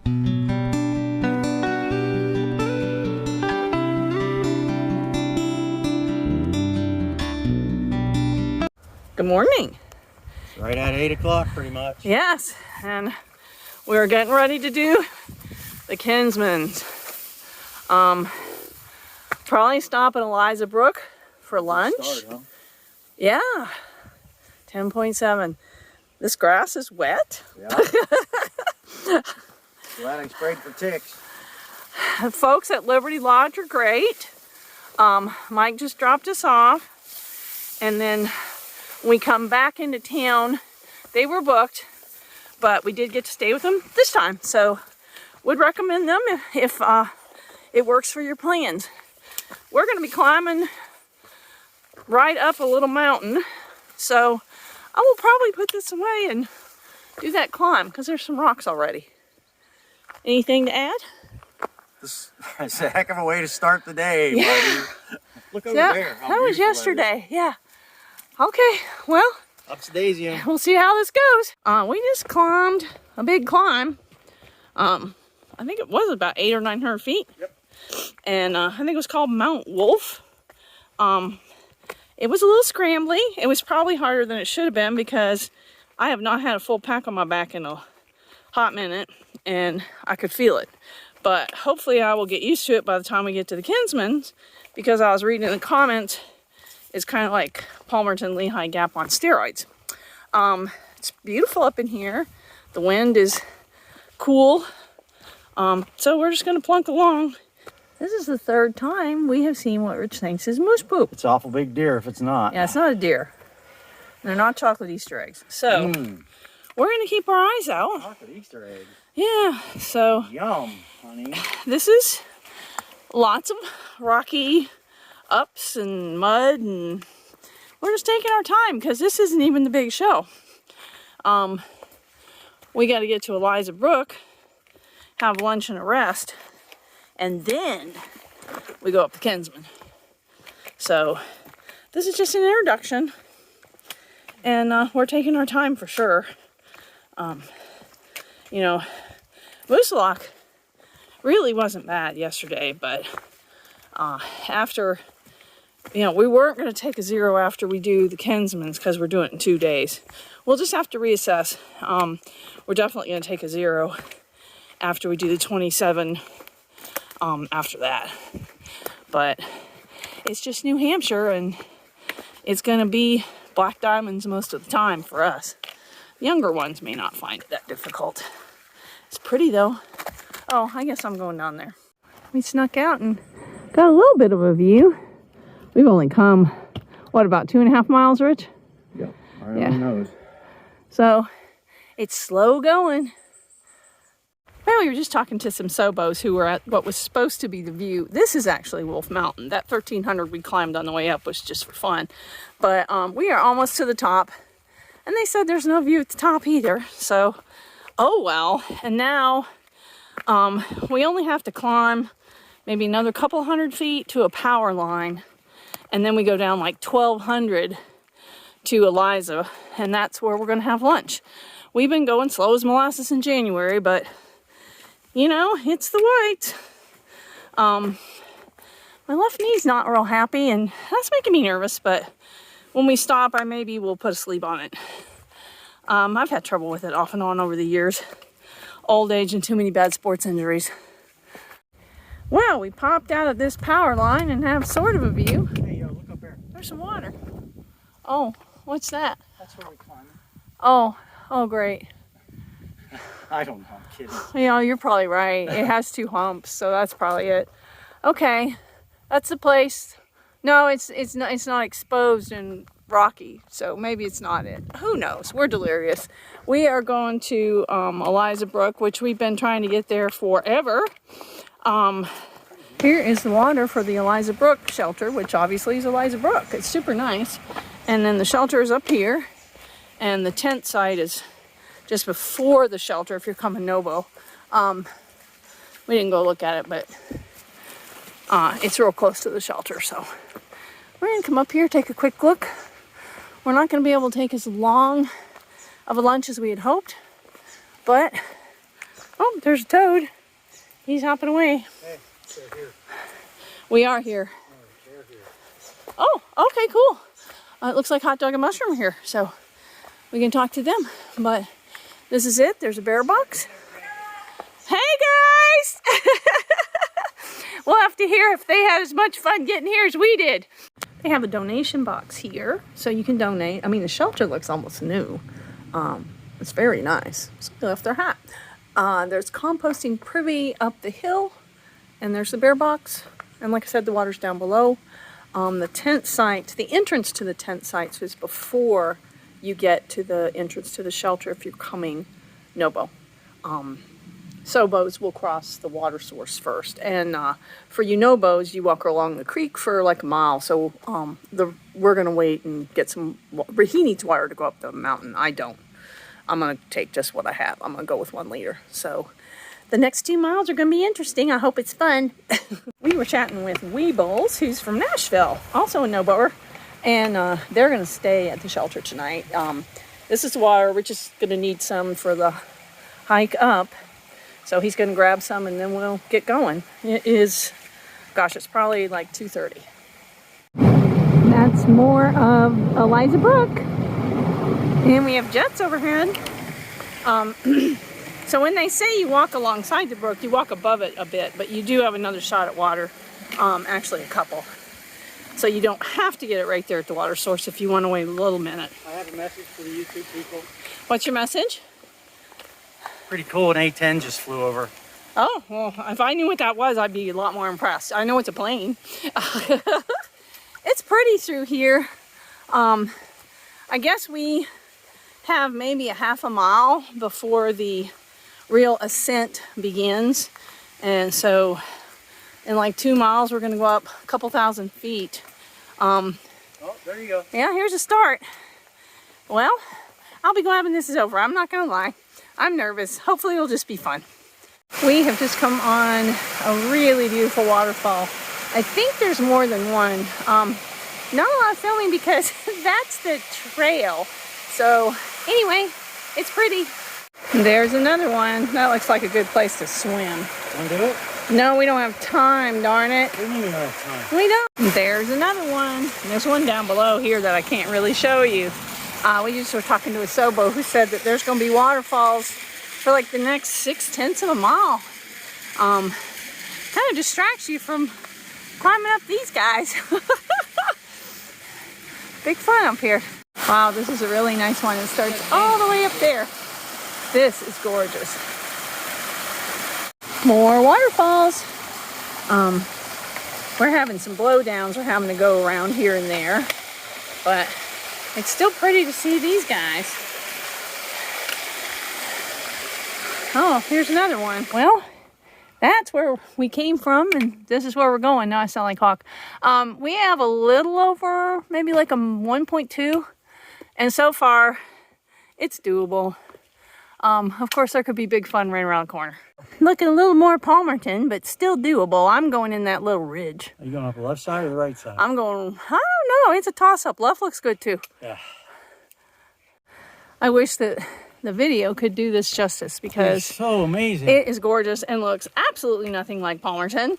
Good morning. Right at 8 o'clock pretty much. Yes, and we're getting ready to do the Kinsmans. Probably stop at Eliza Brook for lunch. Start, huh? Yeah, 10.7. This grass is wet. Yeah. Glad I sprayed for ticks. The folks at Liberty Lodge are great. Mike just dropped us off, and then we come back into town. They were booked, but we did get to stay with them this time, so would recommend them if it works for your plans. We're going to be climbing right up a little mountain, so I will probably put this away and do that climb because there's some rocks already. Anything to add? This is a heck of a way to start the day, Yeah. buddy. Look over Yeah, there. that was yesterday. Yeah. Okay, well, Ups Daisy. we'll see how this goes. We just climbed a big climb. I think it was about 800 or 900 feet. Yep. And I think it was called Mount Wolf. It was a little scrambly. It was probably harder than it should have been because I have not had a full pack on my back in a hot minute, and I could feel it. But hopefully I will get used to it by the time we get to the Kinsmans, because I was reading in the comments, it's kind of like Palmerton Lehigh Gap on steroids. It's beautiful up in here. The wind is cool. So we're just going to plunk along. This is the third time we have seen what Rich thinks is moose poop. It's awful big deer if it's not. Yeah, it's not a deer. They're not chocolate Easter eggs. So we're going to keep our eyes out. Chocolate Easter egg. Yeah, so Yum, honey. this is lots of rocky ups and mud, and we're just taking our time because this isn't even the big show. We got to get to Eliza Brook, have lunch and a rest, and then we go up the Kinsman. So this is just an introduction, and we're taking our time for sure. You know, Moose Lock really wasn't bad yesterday, but after, you know, we weren't going to take a zero after we do the Kinsmans because we're doing it in 2 days. We'll just have to reassess. We're definitely going to take a zero after we do the 27 after that. But it's just New Hampshire, and it's going to be black diamonds most of the time for us. The younger ones may not find it that difficult. It's pretty though. Oh, I guess I'm going down there. We snuck out and got a little bit of a view. We've only come, what, about 2.5 miles, Rich? Yep, right on the nose. So it's slow going. Well, we were just talking to some Sobos who were at what was supposed to be the view. This is actually Wolf Mountain. That 1,300 we climbed on the way up was just for fun. But we are almost to the top. And they said there's no view at the top either. So, oh well. And now we only have to climb maybe another couple hundred feet to a power line. And then we go down like 1,200 to Eliza. And that's where we're going to have lunch. We've been going slow as molasses in January, but you know, it's the weight. My left knee's not real happy, and that's making me nervous, but when we stop, I maybe will put a sleeve on it. I've had trouble with it off and on over the years. Old age and too many bad sports injuries. Well, we popped out of this power line and have sort of a view. Hey, yo, look up there. There's some water. Oh, what's that? That's where we climb. Oh, great. I don't know, I'm kidding. You know, you're probably right. It has 2 humps, so that's probably it. Okay, that's the place. No, it's not exposed and rocky, so maybe it's not it. Who knows? We're delirious. We are going to Eliza Brook, which we've been trying to get there forever. Here is the water for the Eliza Brook Shelter, which obviously is Eliza Brook. It's super nice. And then the shelter is up here, and the tent site is just before the shelter if you're coming Novo. We didn't go look at it, but it's real close to the shelter, so we're gonna come up here, take a quick look. We're not gonna be able to take as long of a lunch as we had hoped, but Oh, there's a toad. He's hopping away. Hey, they're here. We are here. Oh, they're here. Oh, okay, cool. It looks like hot dog and mushroom are here, so we can talk to them. But this is it. There's a bear box. Hey guys! We'll have to hear if they had as much fun getting here as we did. They have a donation box here, so you can donate. I mean, the shelter looks almost new. It's very nice. So they left their hat. There's composting privy up the hill, and there's the bear box. And like I said, the water's down below. The tent site, the entrance to the tent sites is before you get to the entrance to the shelter if you're coming Nobo. Sobos will cross the water source first. And for you Nobos, you walk along the creek for like a mile. So we're going to wait and get some, he needs water to go up the mountain. I don't. I'm going to take just what I have. I'm going to go with 1 liter. So the next 2 miles are going to be interesting. I hope it's fun. We were chatting with Weebles, who's from Nashville, also a Noboer. And they're going to stay at the shelter tonight. This is water. We're just going to need some for the hike up. So he's going to grab some and then we'll get going. It is, gosh, it's probably like 2:30. That's more of Eliza Brook. And we have jets overhead. So when they say you walk alongside the brook, you walk above it a bit, but you do have another shot at water, actually a couple. So you don't have to get it right there at the water source if you want to wait a little minute. I have a message for the YouTube people. What's your message? Pretty cool, an A-10 just flew over. Oh, well, if I knew what that was, I'd be a lot more impressed. I know it's a plane. It's pretty through here. I guess we have maybe a half a mile before the real ascent begins. And so in like 2 miles, we're going to go up a couple thousand feet. Oh, there you go. Yeah, here's a start. Well, I'll be glad when this is over. I'm not going to lie. I'm nervous. Hopefully it'll just be fun. We have just come on a really beautiful waterfall. I think there's more than one. Not a lot of filming because that's the trail. So anyway, it's pretty. There's another one. That looks like a good place to swim. Want to do it? No, we don't have time, darn it. What do you mean we don't have time? We don't. There's another one. And there's one down below here that I can't really show you. We just were talking to a Sobo who said that there's going to be waterfalls for like the next 6/10 of a mile. Kind of distracts you from climbing up these guys. Big fun up here. Wow, this is a really nice one. It starts all the way up there. This is gorgeous. More waterfalls. We're having some blowdowns. We're having to go around here and there. But it's still pretty to see these guys. Oh, here's another one. Well, that's where we came from, and this is where we're going. Now I sound like Hawk. We have a little over, maybe like a 1.2, and so far, it's doable. Of course, there could be big fun right around the corner. Looking a little more Palmerton, but still doable. I'm going in that little ridge. Are you going up the left side or the right side? I'm going, I don't know, it's a toss-up. Left looks good too. Yeah. I wish that the video could do this justice because it's so amazing. It is gorgeous and looks absolutely nothing like Palmerton.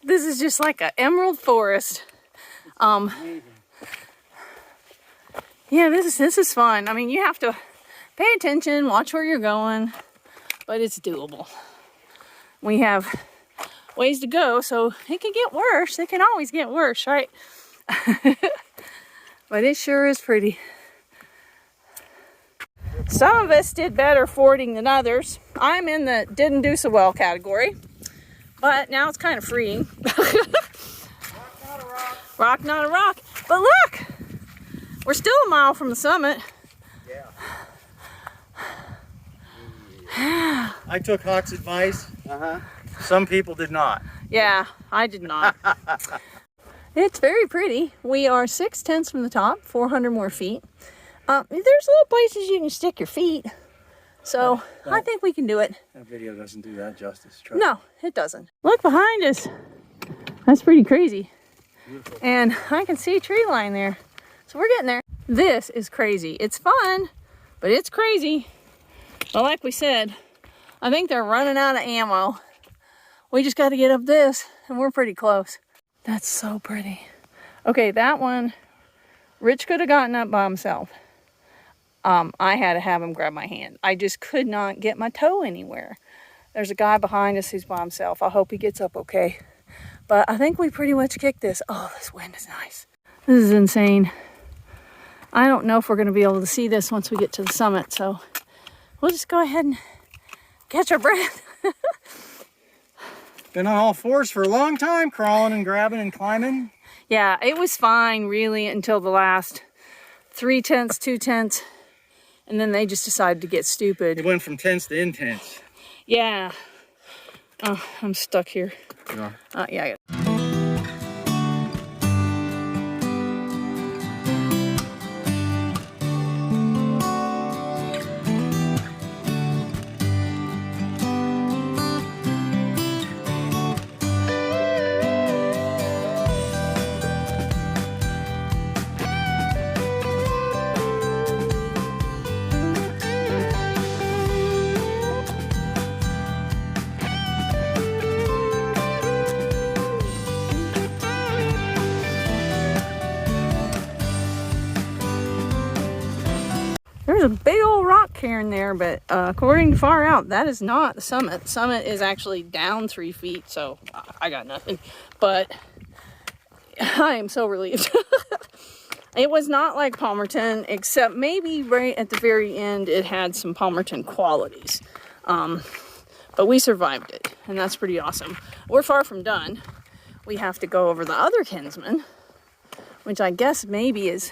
This is just like an emerald forest. Yeah, this is fun. I mean, you have to pay attention, watch where you're going, but it's doable. We have ways to go, so it can get worse. It can always get worse, right? But it sure is pretty. Some of us did better fording than others. I'm in the didn't do so well category, but now it's kind of freeing. Rock, not a rock. Rock, not a rock. But look, we're still a mile from the summit. Yeah. I took Hawk's advice. Some people did not. Yeah, I did not. It's very pretty. We are 6/10 from the top, 400 more feet. There's little places you can stick your feet. So I think we can do it. That video doesn't do that justice. No, it doesn't. Look behind us. That's pretty crazy. Beautiful. And I can see a tree line there. So we're getting there. This is crazy. It's fun, but it's crazy. But like we said, I think they're running out of ammo. We just got to get up this, and we're pretty close. That's so pretty. Okay, that one, Rich could have gotten up by himself. I had to have him grab my hand. I just could not get my toe anywhere. There's a guy behind us who's by himself. I hope he gets up okay. But I think we pretty much kicked this. Oh, this wind is nice. This is insane. I don't know if we're going to be able to see this once we get to the summit, so we'll just go ahead and catch our breath. Been on all fours for a long time, crawling and grabbing and climbing. Yeah, it was fine really until the last 3 tenths, 2 tenths, and then they just decided to get stupid. It went from tense to intense. Yeah. Oh, I'm stuck here. You are? Yeah, I got it. There's a big old rock cairn there, but according to Far Out, that is not the summit. The summit is actually down 3 feet, so I got nothing. But I am so relieved. It was not like Palmerton, except maybe right at the very end it had some Palmerton qualities. But we survived it, and that's pretty awesome. We're far from done. We have to go over the other Kinsman, which I guess maybe is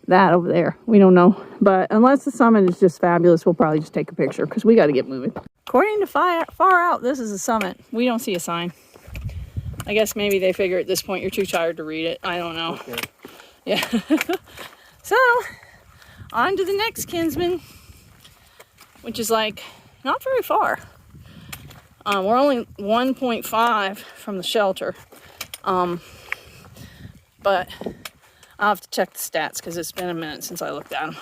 that over there. We don't know. But unless the summit is just fabulous, we'll probably just take a picture because we got to get moving. According to Far Out, this is the summit. We don't see a sign. I guess maybe they figure at this point you're too tired to read it. I don't know. Okay. Yeah. So, on to the next Kinsman, which is like not very far. We're only 1.5 from the shelter. But I'll have to check the stats because it's been a minute since I looked at them.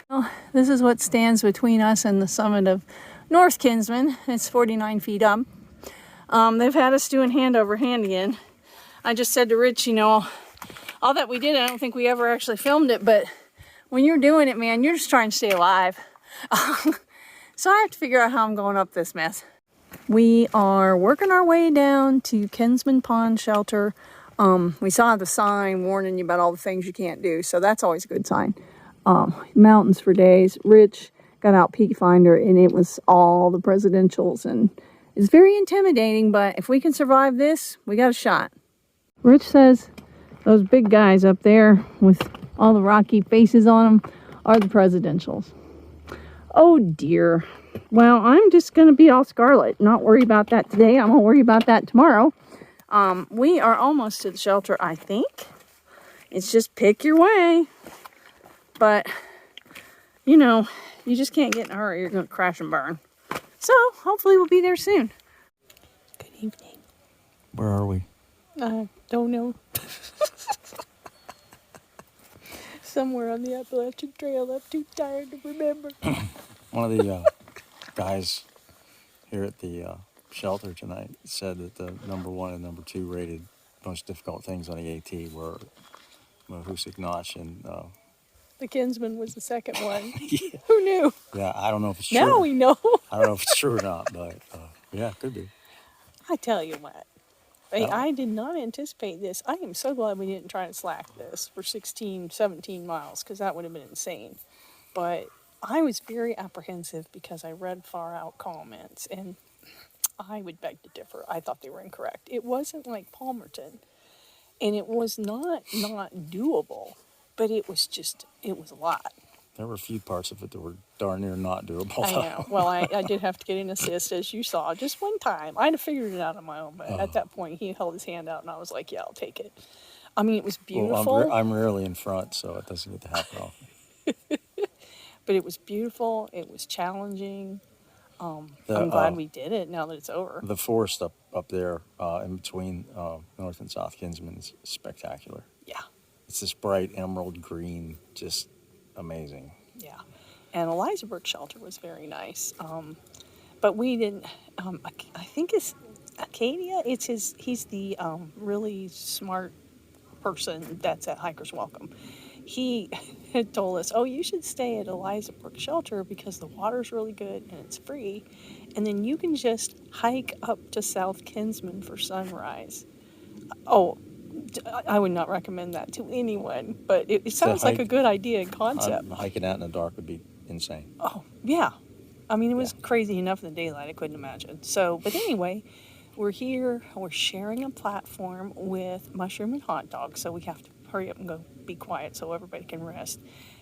Well, this is what stands between us and the summit of North Kinsman. It's 49 feet up. They've had us doing hand over hand again. I just said to Rich, you know, all that we did, I don't think we ever actually filmed it, but when you're doing it, man, you're just trying to stay alive. So I have to figure out how I'm going up this mess. We are working our way down to Kinsman Pond Shelter. We saw the sign warning you about all the things you can't do, so that's always a good sign. Mountains for days. Rich got out Peak Finder, and it was all the presidentials, and it's very intimidating, but if we can survive this, we got a shot. Rich says those big guys up there with all the rocky faces on them are the presidentials. Oh dear. Well, I'm just going to be all scarlet. Not worry about that today. I'm going to worry about that tomorrow. We are almost to the shelter, I think. It's just pick your way. But, you know, you just can't get in a hurry. You're going to crash and burn. So, hopefully we'll be there soon. Good evening. Where are we? Don't know. Somewhere on the Appalachian Trail. I'm too tired to remember. One of the guys here at the shelter tonight said that the #1 and #2 rated most difficult things on the AT were Mahusik Notch and The Kinsman was the second one. Yeah. Who knew? Yeah, I don't know if it's true. Now we know. I don't know if it's true or not, but yeah, it could be. I tell you what, I did not anticipate this. I am so glad we didn't try to slack this for 16, 17 miles, because that would have been insane. But I was very apprehensive because I read Far Out comments, and I would beg to differ. I thought they were incorrect. It wasn't like Palmerton, and it was not doable, but it was a lot. There were a few parts of it that were darn near not doable. I know. Well, I did have to get an assist, as you saw, just one time. I'd have figured it out on my own, but at that point, he held his hand out, and I was like, yeah, I'll take it. I mean, it was beautiful. Well, I'm rarely in front, so it doesn't get to happen often. But it was beautiful. It was challenging. I'm glad we did it now that it's over. The forest up there in between North and South Kinsman is spectacular. Yeah. It's this bright emerald green, just amazing. Yeah. And Eliza Brook Shelter was very nice. But we didn't, I think it's Acadia. He's the really smart person that's at Hikers Welcome. He had told us, oh, you should stay at Eliza Brook Shelter because the water's really good and it's free. And then you can just hike up to South Kinsman for sunrise. Oh, I would not recommend that to anyone, but it sounds like a good idea and concept. Hiking out in the dark would be insane. Oh, yeah. I mean, it was crazy enough in the daylight, I couldn't imagine. So, but anyway, we're here, we're sharing a platform with Mushroom and Hot Dog, so we have to hurry up and go be quiet so everybody can rest.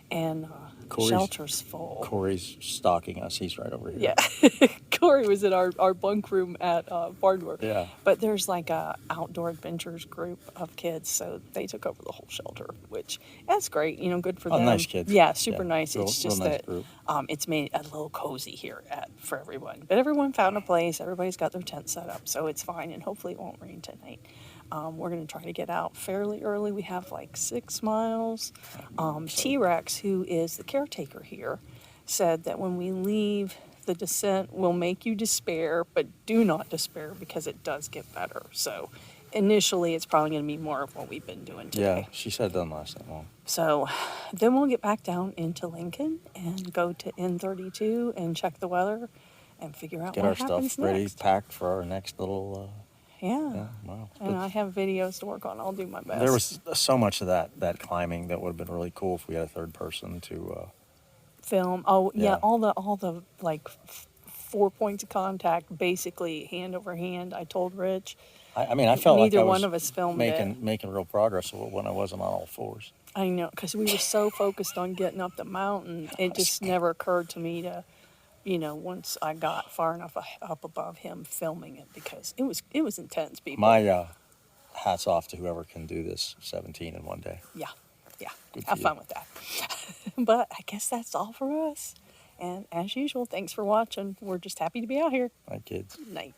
And the shelter's full. Corey's stalking us. He's right over here. Yeah. Corey was in our bunk room at Barnworth. Yeah. But there's like a outdoor adventures group of kids, so they took over the whole shelter, which that's great. You know, good for them. Nice kids. Yeah, super nice. Real, it's just real nice that group. It's made a little cozy here for everyone. But everyone found a place. Everybody's got their tent set up, so it's fine. And hopefully it won't rain tonight. We're going to try to get out fairly early. We have like 6 miles. T-Rex, who is the caretaker here, said that when we leave, the descent will make you despair, but do not despair because it does get better. So initially, it's probably going to be more of what we've been doing today. Yeah, she said it doesn't last that long. So then we'll get back down into Lincoln and go to N32 and check the weather and figure out Get what our happens stuff ready, next. packed for our next little... Yeah. Wow. And I have videos to work on. I'll do my best. There was so much of that climbing that would have been really cool if we had a third person to... film. Oh yeah, Yeah. all the like 4 points of contact, basically hand over hand. I told Rich. I mean, I felt neither like I one was of us filmed making real progress when I wasn't on all fours. I know, because we were so focused on getting up the mountain, it just never occurred to me to, once I got far enough up above him, filming it, because it was intense, people. My hats off to whoever can do this 17 in one day. Yeah, Good for have you. fun with that. But I guess that's all for us. And as usual, thanks for watching. We're just happy to be out here. Hi, kids. Night.